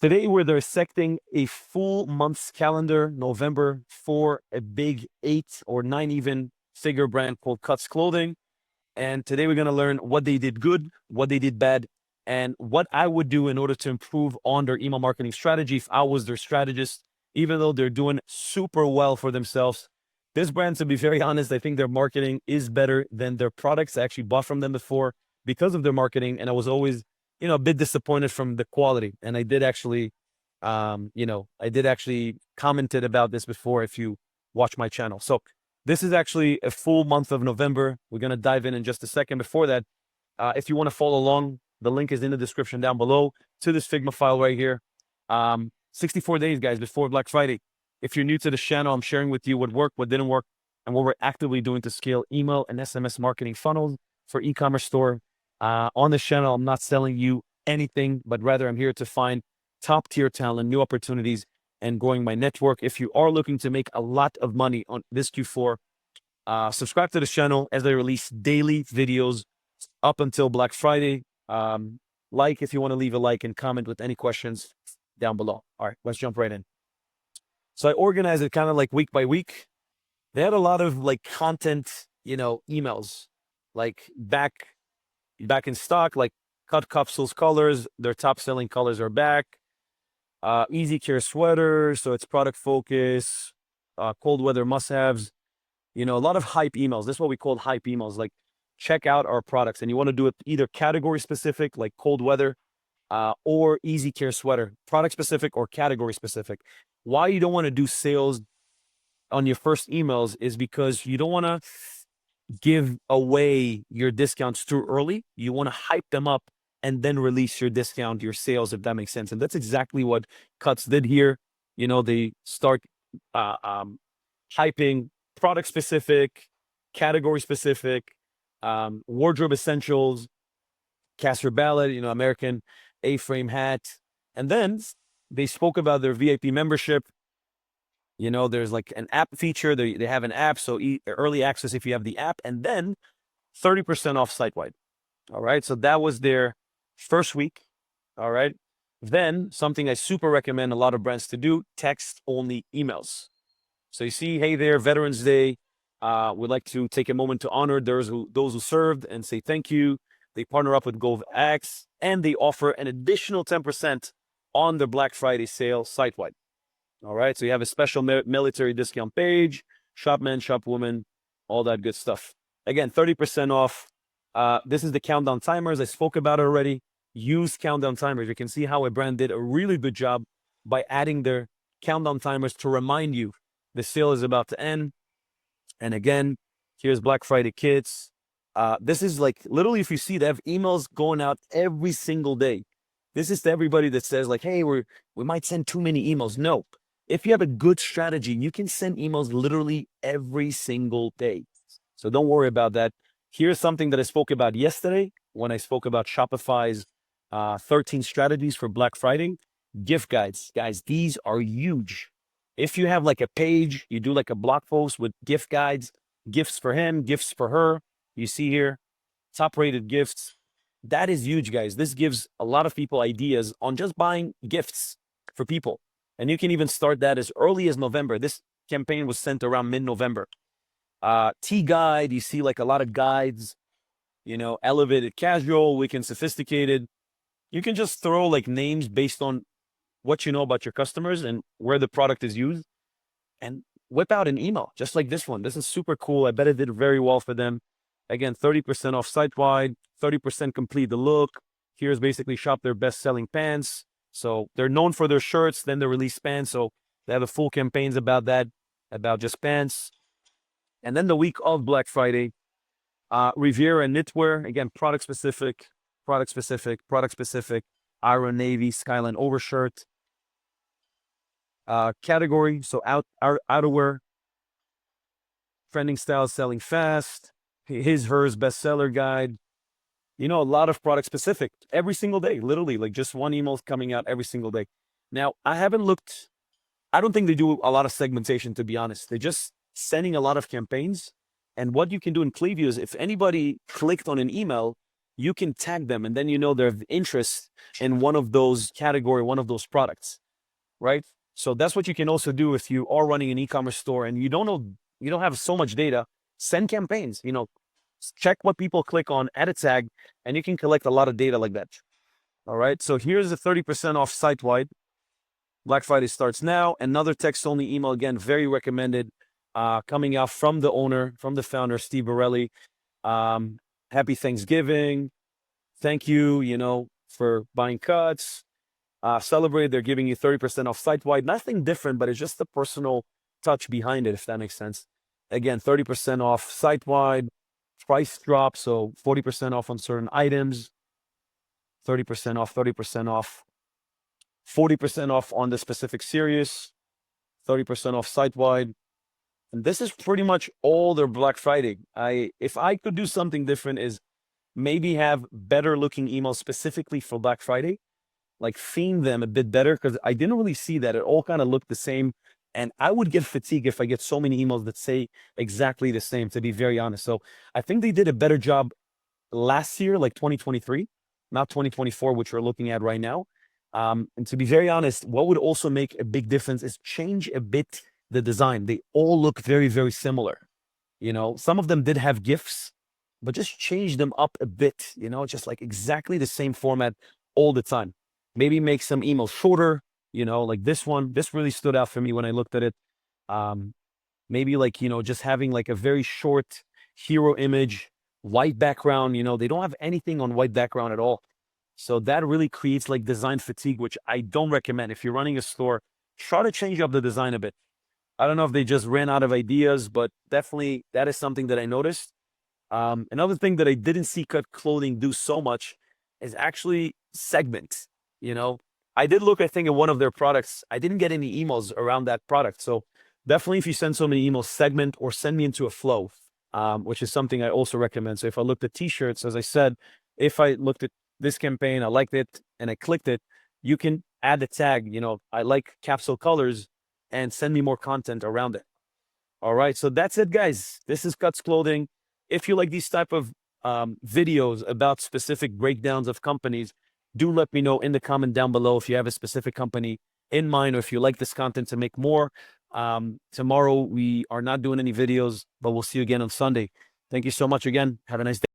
Today, we're dissecting a full month's calendar, November, for a big 8 or 9 even figure brand called Cuts Clothing. And today we're going to learn what they did good, what they did bad, and what I would do in order to improve on their email marketing strategy if I was their strategist, even though they're doing super well for themselves. This brand, to be very honest, I think their marketing is better than their products. I actually bought from them before because of their marketing, and I was always, a bit disappointed from the quality. And I did actually, commented about this before if you watch my channel. So this is actually a full month of November. We're going to dive in just a second. Before that, if you want to follow along, the link is in the description down below to this Figma file right here. 64 days, guys, before Black Friday. If you're new to the channel, I'm sharing with you what worked, what didn't work, and what we're actively doing to scale email and SMS marketing funnels for e-commerce store. On this channel, I'm not selling you anything, but rather I'm here to find top tier talent, new opportunities, and growing my network. If you are looking to make a lot of money on this Q4, subscribe to the channel as I release daily videos up until Black Friday. Like if you want to leave a like and comment with any questions down below. All right, let's jump right in. So I organized it kind of like week by week. They had a lot of like content, emails, like back in stock, like cut capsules colors. Their top selling colors are back. Easy care sweaters, so it's product focus, cold weather must-haves, a lot of hype emails. This is what we call hype emails, like check out our products. And you want to do it either category specific, like cold weather, or easy care sweater, product specific or category specific. Why you don't want to do sales on your first emails is because you don't want to give away your discounts too early. You want to hype them up and then release your discount, your sales, if that makes sense. And that's exactly what Cuts did here. They start hyping product specific, category specific, wardrobe essentials, Casper Ballot, American A-frame hat. And then they spoke about their VIP membership. There's like an app feature. They have an app, so early access if you have the app, and then 30% off site-wide. All right, so that was their first week. All right, then something I super recommend a lot of brands to do: text-only emails. So you see, hey there, Veterans Day. We'd like to take a moment to honor those who served and say thank you. They partner up with GovX, and they offer an additional 10% on their Black Friday sale site-wide. All right, so you have a special military discount page, shop men, shop women, all that good stuff. Again, 30% off. This is the countdown timers. I spoke about it already. Use countdown timers. You can see how a brand did a really good job by adding their countdown timers to remind you the sale is about to end. And again, here's Black Friday kits. This is like, literally, if you see, they have emails going out every single day. This is to everybody that says like, hey, we might send too many emails. No. If you have a good strategy, you can send emails literally every single day. So don't worry about that. Here's something that I spoke about yesterday when I spoke about Shopify's 13 strategies for Black Friday. Gift guides. Guys, these are huge. If you have like a page, you do like a blog post with gift guides, gifts for him, gifts for her. You see here, top rated gifts. That is huge, guys. This gives a lot of people ideas on just buying gifts for people. And you can even start that as early as November. This campaign was sent around mid-November. Tea guide, you see like a lot of guides, elevated casual, weekend sophisticated. You can just throw like names based on what you know about your customers and where the product is used and whip out an email, just like this one. This is super cool. I bet it did very well for them. Again, 30% off site-wide, 30% complete the look. Here's basically shop their best-selling pants. So they're known for their shirts, then they release pants. So they have a full campaigns about that, about just pants. And then the week of Black Friday, Riviera knitwear, again, product specific, Iron Navy, Skyline overshirt. Category, so outerwear, trending styles selling fast, hers bestseller guide. A lot of product specific every single day, literally, like just one email coming out every single day. Now, I haven't looked, I don't think they do a lot of segmentation, to be honest. They're just sending a lot of campaigns. And what you can do in Preview is if anybody clicked on an email, you can tag them, and then you know their interest in one of those category, one of those products, right? So that's what you can also do if you are running an e-commerce store and you don't know, you don't have so much data. Send campaigns, check what people click on, add a tag, and you can collect a lot of data like that. All right, so here's the 30% off site-wide. Black Friday starts now. Another text-only email, again, very recommended, coming out from the owner, from the founder, Steve Borelli. Happy Thanksgiving. Thank you, for buying cuts. Celebrate, they're giving you 30% off site-wide. Nothing different, but it's just the personal touch behind it, if that makes sense. Again, 30% off site-wide. Price drop, so 40% off on certain items. 30% off, 30% off. 40% off on the specific series. 30% off site-wide. And this is pretty much all their Black Friday. If I could do something different is maybe have better looking emails specifically for Black Friday, like theme them a bit better, because I didn't really see that. It all kind of looked the same. And I would get fatigued if I get so many emails that say exactly the same, to be very honest. So I think they did a better job last year, like 2023, not 2024, which we're looking at right now. And to be very honest, what would also make a big difference is change a bit the design. They all look very, very similar. Some of them did have GIFs, but just change them up a bit, just like exactly the same format all the time. Maybe make some emails shorter, like this one. This really stood out for me when I looked at it. Maybe like, just having like a very short hero image, white background, they don't have anything on white background at all. So that really creates like design fatigue, which I don't recommend. If you're running a store, try to change up the design a bit. I don't know if they just ran out of ideas, but definitely that is something that I noticed. Another thing that I didn't see Cut Clothing do so much is actually segment. I did look, I think, at one of their products. I didn't get any emails around that product. So definitely, if you send so many emails, segment or send me into a flow, which is something I also recommend. So if I looked at t-shirts, as I said, if I looked at this campaign, I liked it, and I clicked it, you can add the tag, I like capsule colors, and send me more content around it. All right, so that's it, guys. This is Cuts Clothing. If you like these type of videos about specific breakdowns of companies, do let me know in the comment down below if you have a specific company in mind, or if you like this content to make more. Tomorrow we are not doing any videos, but we'll see you again on Sunday. Thank you so much again. Have a nice day.